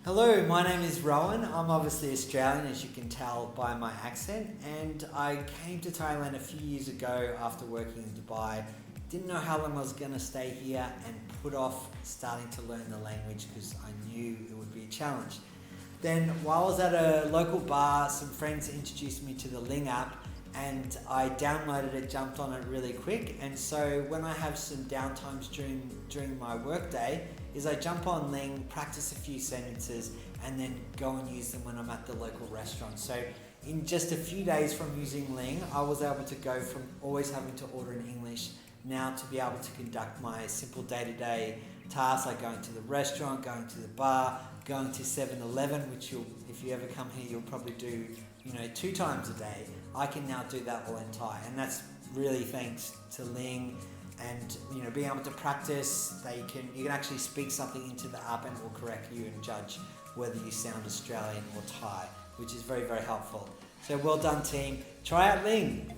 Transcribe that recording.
Hello, my name is Rohan. I'm obviously Australian, as you can tell by my accent, and I came to Thailand a few years ago after working in Dubai. Didn't know how long I was going to stay here and put off starting to learn the language because I knew it would be a challenge. Then while I was at a local bar, some friends introduced me to the Ling app and I downloaded it, jumped on it really quick. And so when I have some downtimes during my workday, is I jump on Ling, practice a few sentences, and then go and use them when I'm at the local restaurant. So in just a few days from using Ling, I was able to go from always having to order in English now to be able to conduct my simple day-to-day tasks like going to the restaurant, going to the bar, going to 7-Eleven, which if you ever come here, you'll probably do 2 times a day. I can now do that all in Thai, and that's really thanks to Ling and being able to practice. You can actually speak something into the app and it will correct you and judge whether you sound Australian or Thai, which is very, very helpful. So well done, team. Try out Ling.